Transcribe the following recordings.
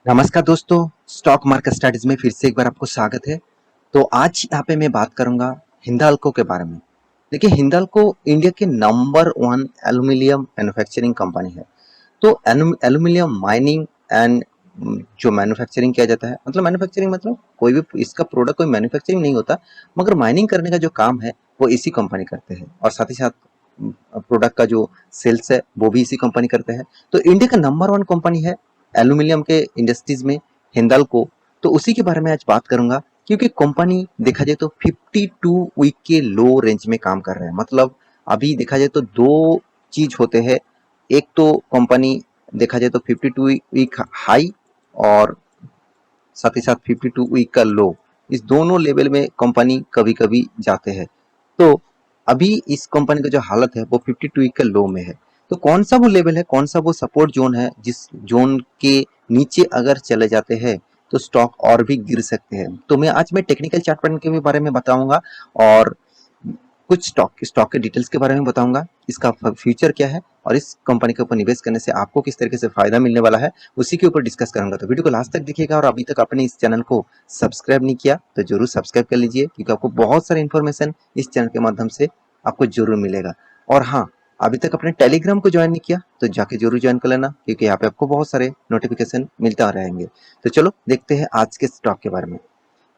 नमस्कार दोस्तों, stock market studies में फिर से एक बार आपको स्वागत है। तो आज यहाँ पे मैं बात करूंगा हिंदाल्को के बारे में। देखिए, हिंदाल्को इंडिया के number one aluminium manufacturing company है। तो एल्यूमिनियम माइनिंग एंड जो मैन्युफैक्चरिंग किया जाता है, मतलब मैन्युफैक्चरिंग मतलब कोई भी इसका प्रोडक्ट कोई मैन्युफैक्चरिंग नहीं होता, मगर माइनिंग करने का जो काम है वो इसी कंपनी करते हैं और साथ ही साथ प्रोडक्ट का जो सेल्स है वो भी इसी कंपनी करते हैं। तो इंडिया का नंबर वन कंपनी है एल्यूमिनियम के इंडस्ट्रीज में हिंदाल्को। तो उसी के बारे में आज बात करूंगा, क्योंकि कंपनी देखा जाए तो 52 वीक के लो रेंज में काम कर रहे हैं। मतलब अभी देखा जाए तो दो चीज होते हैं। एक तो कंपनी देखा जाए तो 52 वीक हाई और साथ ही साथ 52 वीक का लो, इस दोनों लेवल में कंपनी कभी कभी जाते हैं। तो अभी इस कंपनी का जो हालत है वो 52 वीक के लो में है। तो कौन सा वो लेवल है, कौन सा वो सपोर्ट जोन है जिस जोन के नीचे अगर चले जाते हैं तो स्टॉक और भी गिर सकते हैं। तो मैं टेक्निकल चार्ट पैटर्न के भी बारे में बताऊंगा और कुछ स्टॉक स्टॉक के डिटेल्स के बारे में बताऊंगा, इसका फ्यूचर क्या है और इस कंपनी के ऊपर निवेश करने से आपको किस तरीके से फायदा मिलने वाला है, उसी के ऊपर डिस्कस करूंगा। तो वीडियो को लास्ट तक देखिएगा और अभी तक आपने इस चैनल को सब्सक्राइब नहीं किया तो जरूर सब्सक्राइब कर लीजिए, क्योंकि आपको बहुत सारे इन्फॉर्मेशन इस चैनल के माध्यम से आपको जरूर मिलेगा। और हाँ, अभी तक अपने टेलीग्राम को ज्वाइन नहीं किया तो जाके जरूर ज्वाइन कर लेना, क्योंकि यहाँ पे आपको बहुत सारे नोटिफिकेशन मिलते रहेंगे। तो चलो देखते हैं आज के स्टॉक के बारे में।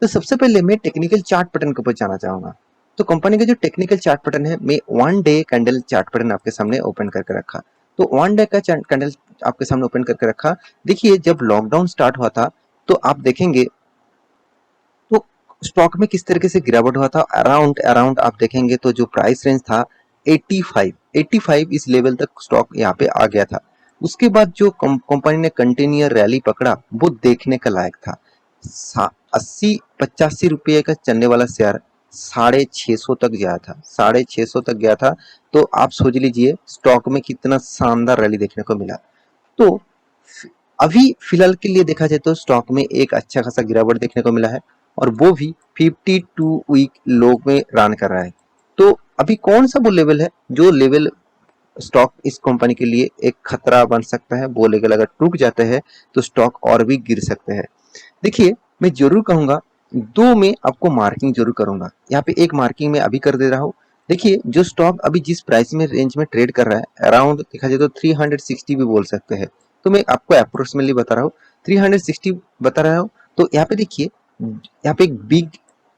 तो सबसे पहले मैं टेक्निकल चार्ट पैटर्न के ऊपर जाना चाहूंगा। तो कंपनी का जो टेक्निकल चार्ट पैटर्न है, मैं one day candle chart pattern आपके सामने ओपन करके रखा। तो वन डे का कैंडल आपके सामने ओपन करके रखा। देखिए, जब लॉकडाउन स्टार्ट हुआ था तो आप देखेंगे तो स्टॉक में किस तरीके से गिरावट हुआ था। अराउंड अराउंड आप देखेंगे तो जो प्राइस रेंज था 85 इस लेवल तक स्टॉक यहाँ पे आ गया था। उसके बाद जो कंपनी ने कंटिन्यू रैली पकड़ा वो देखने का लायक था। 80-85 रुपये का चलने वाला शेयर 650 तक गया था, 650 तक गया था। तो आप सोच लीजिए स्टॉक में कितना शानदार रैली देखने को मिला। तो अभी फिलहाल के लिए देखा जाए तो स्टॉक में एक अच्छा खासा गिरावट देखने को मिला है और वो भी 52 वीक लो में रन कर रहा है। तो अभी कौन सा वो लेवल है जो लेवल स्टॉक इस कंपनी के लिए एक खतरा बन सकता है, वो लेवल अगर टूट जाते हैं तो स्टॉक और भी गिर सकते हैं। देखिए, मैं जरूर कहूंगा, दो में आपको मार्किंग जरूर करूंगा। यहाँ पे एक मार्किंग में अभी कर दे रहा हूँ। देखिए, जो स्टॉक अभी जिस प्राइस में रेंज में ट्रेड कर रहा है, अराउंड देखा जाए तो 360 भी बोल सकते हैं। तो मैं आपको अप्रोक्सीमेटली बता रहा हूँ, 360 बता रहा हूँ। तो यहाँ पे देखिए, यहाँ पे एक बिग,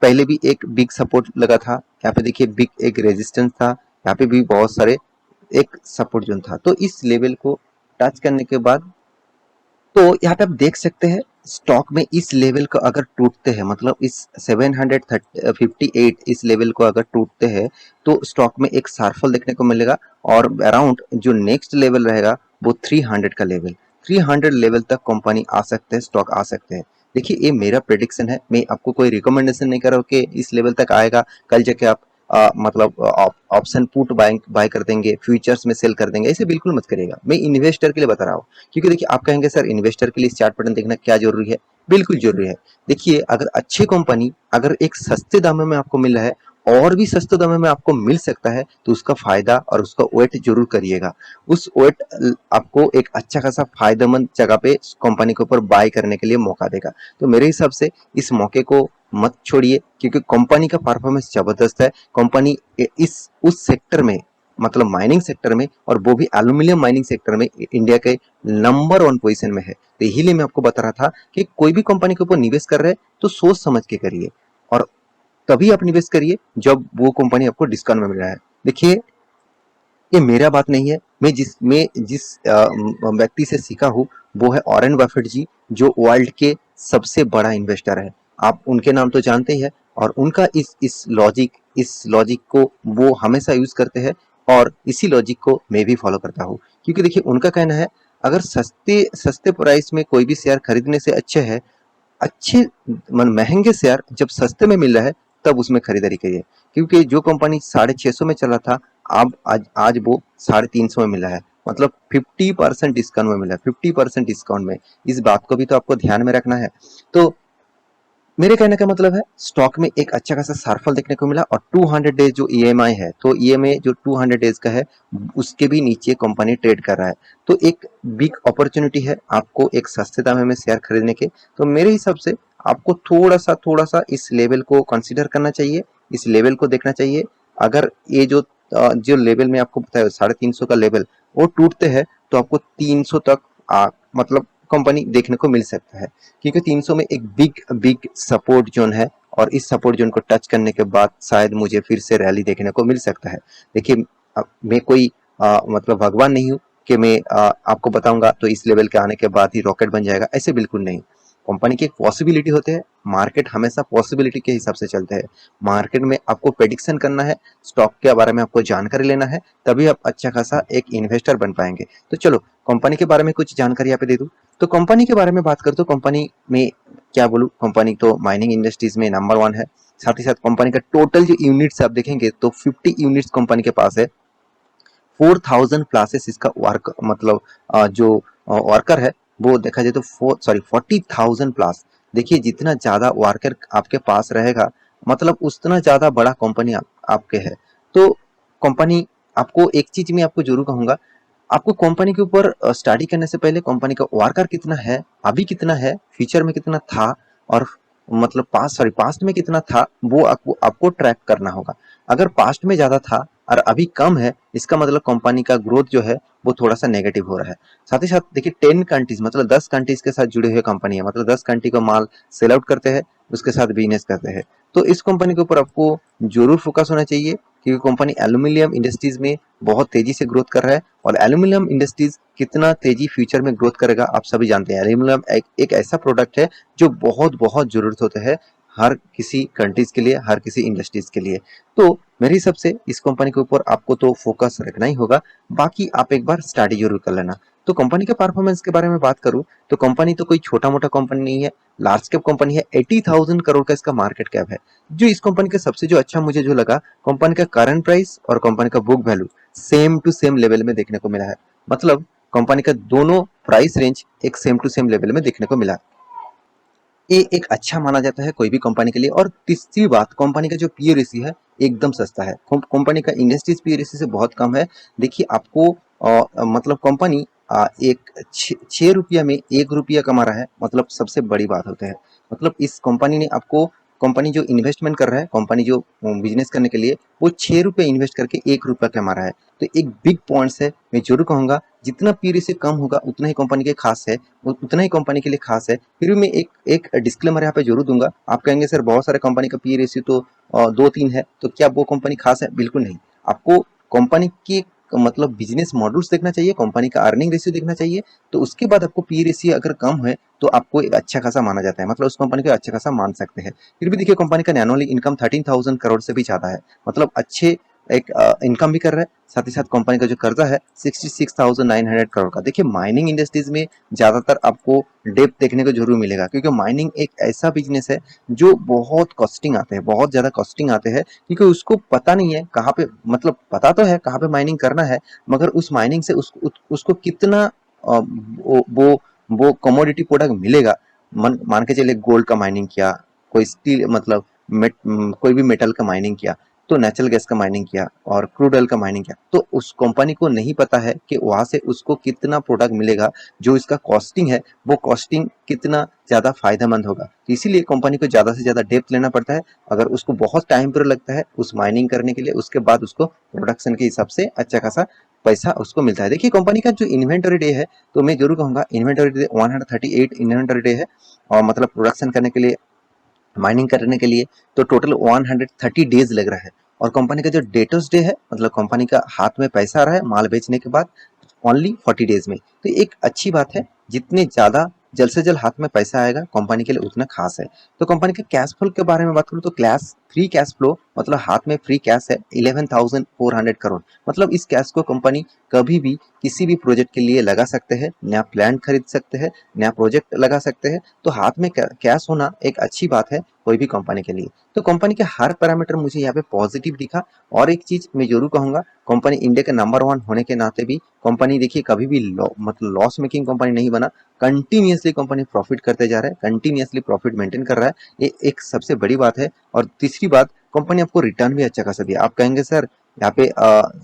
पहले भी एक बिग सपोर्ट लगा था। यहाँ पे देखिए बिग एक रेजिस्टेंस था। यहाँ पे भी बहुत सारे एक सपोर्ट जोन था। तो इस लेवल को टच करने के बाद तो यहाँ पे आप देख सकते हैं स्टॉक में इस लेवल को अगर टूटते हैं, मतलब इस 758 इस लेवल को अगर टूटते हैं तो स्टॉक में एक शार्पफॉल देखने को मिलेगा और अराउंड जो नेक्स्ट लेवल रहेगा वो 300 का लेवल, 300 लेवल तक कंपनी आ सकते हैं, स्टॉक आ सकते हैं। देखिए, ये मेरा प्रेडिक्शन है, मैं आपको कोई रिकमेंडेशन नहीं कर रहा हूँ कि इस लेवल तक आएगा कल जाके आप मतलब ऑप्शन पुट बाय कर देंगे, फ्यूचर्स में सेल कर देंगे, ऐसे बिल्कुल मत करिएगा। मैं इन्वेस्टर के लिए बता रहा हूँ, क्योंकि देखिए आप कहेंगे सर इन्वेस्टर के लिए इस चार्ट पैटर्न देखना क्या जरूरी है। बिल्कुल जरूरी है। देखिए, अगर अच्छी कंपनी अगर एक सस्ते दामों में आपको मिल रहा है और भी सस्ते दामों में आपको मिल सकता है तो उसका फायदा और उसका वेट जरूर करिएगा। उस वेट आपको एक अच्छा खासा फायदेमंद जगह पे कंपनी के ऊपर बाय करने के लिए मौका देगा। तो मेरे हिसाब से इस मौके को मत छोड़िए, क्योंकि कंपनी का परफॉर्मेंस जबरदस्त है। कंपनी इस उस सेक्टर में, मतलब माइनिंग सेक्टर में, और वो भी एल्यूमिनियम माइनिंग सेक्टर में इंडिया के नंबर वन पोजीशन में है। तो यही लिए मैं आपको बता रहा था कि कोई भी कंपनी के ऊपर निवेश कर रहे हैं तो सोच समझ के करिए और तभी आप निवेश करिए जब वो कंपनी आपको डिस्काउंट में मिल रहा है। देखिए, ये मेरा बात नहीं है, मैं जिस व्यक्ति से सीखा हूँ वो है वॉरेन बफेट जी, जो वर्ल्ड के सबसे बड़ा इन्वेस्टर है। आप उनके नाम तो जानते ही है और उनका इस लॉजिक को वो हमेशा यूज करते हैं और इसी लॉजिक को मैं भी फॉलो करता हूँ। क्योंकि देखिए, उनका कहना है अगर सस्ते सस्ते प्राइस में कोई भी शेयर खरीदने से अच्छे है, अच्छे महंगे शेयर जब सस्ते में मिल रहा है तब उसमें खरीदारी करिए। क्योंकि जो कंपनी 650 में चला था, अब आज वो 350 में मिला है, मतलब 50% डिस्काउंट में मिला है, 50% डिस्काउंट में। इस बात को भी तो आपको ध्यान में रखना है। तो मेरे कहने का मतलब है स्टॉक में एक अच्छा खासा शार्पफॉल देखने को मिला और 200 डेज जो ईएमआई है, तो ईएमआई जो 200 डेज का है उसके भी नीचे कंपनी ट्रेड कर रहा है। तो एक बिग अपॉर्चुनिटी है आपको एक सस्ते दाम में शेयर खरीदने के। तो मेरे हिसाब से आपको थोड़ा सा इस लेवल को कंसीडर करना चाहिए, इस लेवल को देखना चाहिए। अगर ये जो लेवल में आपको बताया 350 का लेवल वो टूटते हैं तो आपको 300 तक मतलब कंपनी देखने को मिल सकता है, क्योंकि 300 में एक बिग बिग सपोर्ट जोन है और इस सपोर्ट जोन को टच करने के बाद शायद मुझे फिर से रैली देखने को मिल सकता है। देखिए मैं कोई मतलब भगवान नहीं हूँ कि मैं आपको बताऊंगा तो इस लेवल के आने के बाद ही रॉकेट बन जाएगा, ऐसे बिल्कुल नहीं। कंपनी की एक पॉसिबिलिटी होते हैं, मार्केट हमेशा पॉसिबिलिटी के हिसाब से चलते हैं। मार्केट में आपको प्रेडिक्शन करना है, स्टॉक के बारे में आपको जानकारी लेना है, तभी आप अच्छा खासा एक इन्वेस्टर बन पाएंगे। तो चलो कंपनी के बारे में कुछ जानकारी यहाँ पे दे दूं। तो कंपनी के बारे में बात करते तो कंपनी में क्या बोलूं, कंपनी तो माइनिंग इंडस्ट्रीज में नंबर 1 है। साथ ही साथ कंपनी का टोटल जो यूनिट्स आप देखेंगे तो 50 यूनिट्स कंपनी के पास है। 4000 प्लसेस इसका वर्क मतलब जो वर्कर है वो देखा जाए तो 40,000 प्लस। देखिए जितना ज्यादा वर्कर आपके पास रहेगा मतलब उतना ज्यादा बड़ा कंपनी आपके है। तो कंपनी आपको एक चीज में आपको जरूर कहूंगा, आपको कंपनी के ऊपर स्टडी करने से पहले कंपनी का वर्कर कितना है, अभी कितना है, फ्यूचर में कितना था और मतलब पास्ट में कितना था वो आपको आपको ट्रैक करना होगा। अगर पास्ट में ज्यादा था और अभी कम है इसका मतलब कंपनी का ग्रोथ जो है वो थोड़ा सा नेगेटिव हो रहा है। साथ ही साथ देखिए 10 कंट्रीज मतलब 10 कंट्रीज के साथ जुड़े हुए कंपनी है, मतलब 10 कंट्री को माल सेल आउट करते हैं, उसके साथ बिजनेस करते हैं। तो इस कंपनी के ऊपर आपको जरूर फोकस होना चाहिए, क्योंकि कंपनी एल्यूमिनियम इंडस्ट्रीज में बहुत तेजी से ग्रोथ कर रहा है और एल्यूमिनियम इंडस्ट्रीज कितना तेजी फ्यूचर में ग्रोथ करेगा आप सभी जानते हैं। एल्यूमिनियम एक ऐसा प्रोडक्ट है जो बहुत बहुत जरूरत होता है हर किसी कंट्रीज के लिए, हर किसी इंडस्ट्रीज के लिए। तो मेरे हिसाब से इस कंपनी के ऊपर आपको तो फोकस रखना ही होगा, बाकी आप एक बार स्टडी जरूर कर लेना। तो कंपनी के परफॉर्मेंस के बारे में बात करूं तो कंपनी तो कोई छोटा मोटा कंपनी नहीं है, लार्ज कैप कंपनी है। 80,000 करोड़ का इसका मार्केट कैप है। जो इस कंपनी का सबसे जो अच्छा मुझे जो लगा, कंपनी का करंट प्राइस और कंपनी का book value same to same level में देखने को मिला है। मतलब कंपनी का दोनों प्राइस रेंज एक सेम टू सेम लेवल में देखने को मिला। ये एक अच्छा माना जाता है कोई भी कंपनी के लिए। और तीसरी बात, कंपनी का जो पी रेशियो है एकदम सस्ता है। कंपनी का इंडस्ट्रीज पी रेशियो से बहुत कम है। देखिए आपको मतलब कंपनी एक 6 रुपया में 1 रुपया कमा रहा है, मतलब सबसे बड़ी बात होता है। मतलब इस कंपनी ने आपको, कंपनी जो इन्वेस्टमेंट कर रहा है, कंपनी जो बिजनेस करने के लिए वो 6 रुपये इन्वेस्ट करके 1 रुपया कमा रहा है। तो एक बिग पॉइंट्स है, मैं जरूर कहूंगा जितना पी रेशियो कम होगा उतना ही कंपनी के खास है, उतना ही कंपनी के लिए खास है। फिर भी मैं एक एक डिस्क्लेमर यहाँ पे जरूर दूंगा। आप कहेंगे सर बहुत सारे कंपनी का पी रेशियो तो 2-3 है, तो क्या वो कंपनी खास है? बिल्कुल नहीं। आपको कंपनी की मतलब बिजनेस मॉडल्स देखना चाहिए, कंपनी का अर्निंग रेशियो देखना चाहिए। तो उसके बाद आपको पी रेशियो अगर कम है तो आपको एक अच्छा खासा माना जाता है, मतलब उस कंपनी को अच्छा खासा मान सकते हैं। फिर भी देखिए कंपनी का एनुअली इनकम 13,000 करोड़ से भी ज्यादा है, मतलब अच्छे एक इनकम भी कर रहा है। साथ ही साथ कंपनी का जो कर्जा है 66,900 करोड़ का। देखिए माइनिंग इंडस्ट्रीज में ज्यादातर आपको डेप्थ देखने को जरूर मिलेगा, क्योंकि माइनिंग एक ऐसा बिजनेस है जो बहुत कॉस्टिंग आते हैं, बहुत ज्यादा कॉस्टिंग आते हैं, क्योंकि उसको पता नहीं है कहाँ पे, मतलब पता तो है कहाँ पे माइनिंग करना है, मगर उस माइनिंग से उसको कितना वो कमोडिटी प्रोडक्ट मिलेगा। मान के चलिए गोल्ड का माइनिंग किया, कोई स्टील मतलब कोई भी मेटल का माइनिंग किया, तो नेचुरल गैस का माइनिंग किया और क्रूड ऑयल का माइनिंग किया, तो उस कंपनी को नहीं पता है कि वहां से उसको कितना प्रोडक्ट मिलेगा, जो इसका कॉस्टिंग है वो कॉस्टिंग कितना ज्यादा फायदेमंद होगा। तो इसीलिए कंपनी को ज्यादा से ज्यादा डेप्थ लेना पड़ता है। अगर उसको बहुत टाइम पर लगता है उस माइनिंग करने के लिए, उसके बाद उसको प्रोडक्शन के हिसाब से अच्छा खासा पैसा उसको मिलता है। देखिए कंपनी का जो इन्वेंटरी डे है, तो मैं जरूर कहूंगा इन्वेंटरी डे 138 इन्वेंटरी डे है, और मतलब प्रोडक्शन करने के लिए, माइनिंग करने के लिए तो टोटल 130 डेज लग रहा है। और कंपनी का जो डेटर्स डे है, मतलब कंपनी का हाथ में पैसा आ रहा है माल बेचने के बाद, ओनली 40 डेज में। तो एक अच्छी बात है, जितने ज्यादा जल्द से जल्द हाथ में पैसा आएगा कंपनी के लिए उतना खास है। तो कंपनी के कैश फ्लो के बारे में बात करूँ तो फ्री कैश फ्लो मतलब हाथ में फ्री कैश है 11,400 करोड़। मतलब इस कैश को कंपनी कभी भी किसी भी प्रोजेक्ट के लिए लगा सकते हैं, नया प्लांट खरीद सकते हैं, नया प्रोजेक्ट लगा सकते हैं। तो हाथ में कैश होना एक अच्छी बात है कोई भी कंपनी के लिए। तो कंपनी के हर पैरामीटर मुझे यहाँ पे पॉजिटिव दिखा। और एक चीज मैं जरूर कहूंगा, कंपनी इंडिया के नंबर 1 होने के नाते भी कंपनी देखिए कभी भी मतलब लॉस मेकिंग कंपनी नहीं बना। कंटिन्यूअसली कंपनी प्रॉफिट करते जा रहा है, कंटिन्यूअसली प्रॉफिट मेंटेन कर रहा है। ये एक सबसे बड़ी बात है। और तीसरी बात, कंपनी आपको रिटर्न भी अच्छा खासा दिया। आप कहेंगे सर यहाँ पे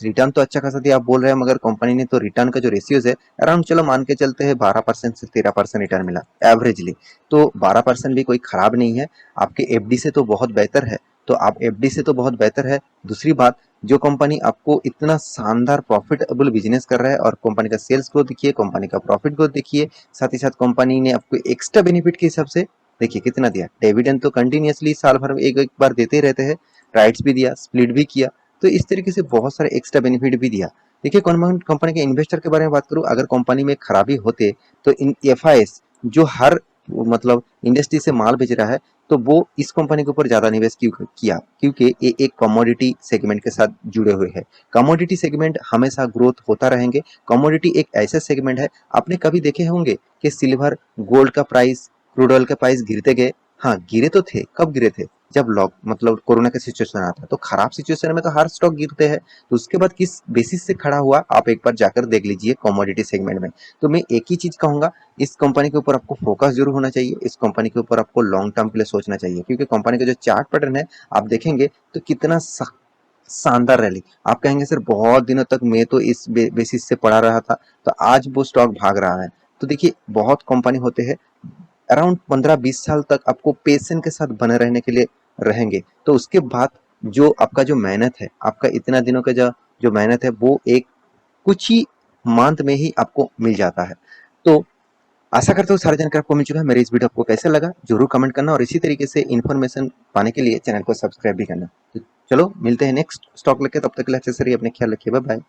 रिटर्न तो अच्छा खासा दिया आप बोल रहे हैं, मगर कंपनी ने तो रिटर्न का जो रेशियोज है अराउंड चलो मान के चलते हैं 12% से 13% रिटर्न मिला एवरेजली। तो 12% भी कोई खराब नहीं है, आपके एफडी से तो बहुत बेहतर है। तो आप एफडी से तो बहुत बेहतर है। दूसरी बात, जो कंपनी आपको इतना शानदार प्रॉफिटेबल बिजनेस कर रहा है और कंपनी का सेल्स ग्रोथ देखिए, कंपनी का प्रॉफिट ग्रोथ देखिए, साथ ही साथ कंपनी ने आपको एक्स्ट्रा बेनिफिट के हिसाब से देखिए कितना दिया। डिविडेंड तो कंटिन्यूअसली साल भर में एक एक बार देते ही रहते हैं, राइट्स भी दिया, स्प्लिट भी किया। तो इस तरीके से बहुत सारे एक्स्ट्रा बेनिफिट भी दिया। देखिए कंपनी के इन्वेस्टर के बारे में बात करूं, अगर कंपनी में खराबी होते तो इन एफआईएस जो हर मतलब इंडस्ट्री से माल बेच रहा है, तो वो इस कंपनी के ऊपर ज्यादा निवेश क्यों किया, क्योंकि ये एक कमोडिटी सेगमेंट के साथ जुड़े हुए हैं। कमोडिटी सेगमेंट हमेशा ग्रोथ होता रहेंगे। कमोडिटी एक ऐसा सेगमेंट है, आपने कभी देखे होंगे कि सिल्वर गोल्ड का प्राइस, क्रूड ऑयल का प्राइस गिरते गए। हाँ गिरे तो थे, कब गिरे थे, जब लॉक मतलब कोरोना का सिचुएशन आता, तो खराब सिचुएशन में तो हर स्टॉक गिरते हैं। तो उसके बाद किस बेसिस से खड़ा हुआ आप एक बार जाकर देख लीजिए कमोडिटी सेगमेंट में। तो मैं एक ही चीज कहूंगा, इस कंपनी के ऊपर आपको फोकस जरूर होना चाहिए, इस कंपनी के ऊपर आपको लॉन्ग टर्म के लिए सोचना चाहिए, क्योंकि कंपनी का जो चार्ट पैटर्न है आप देखेंगे तो कितना शानदार रैली। आप कहेंगे सर बहुत दिनों तक मैं तो इस बेसिस से पढ़ा रहा था, तो आज वो स्टॉक भाग रहा है। तो देखिए बहुत कंपनी होते हैं अराउंड 15-20 साल तक आपको पेशेंट के साथ बने रहने के लिए रहेंगे। तो उसके बाद जो आपका जो मेहनत है, आपका इतना दिनों का जो जो मेहनत है, वो एक कुछ ही मंथ में ही आपको मिल जाता है। तो आशा करता हूँ सारी जानकारी आपको मिल चुका है। मेरे इस वीडियो आपको कैसे लगा जरूर कमेंट करना, और इसी तरीके से इन्फॉर्मेशन पाने के लिए चैनल को सब्सक्राइब भी करना। तो चलो मिलते हैं नेक्स्ट स्टॉक लेके, तब तक के लिए अच्छे से रहिए, अपने ख्याल रखिए, बाय बाय।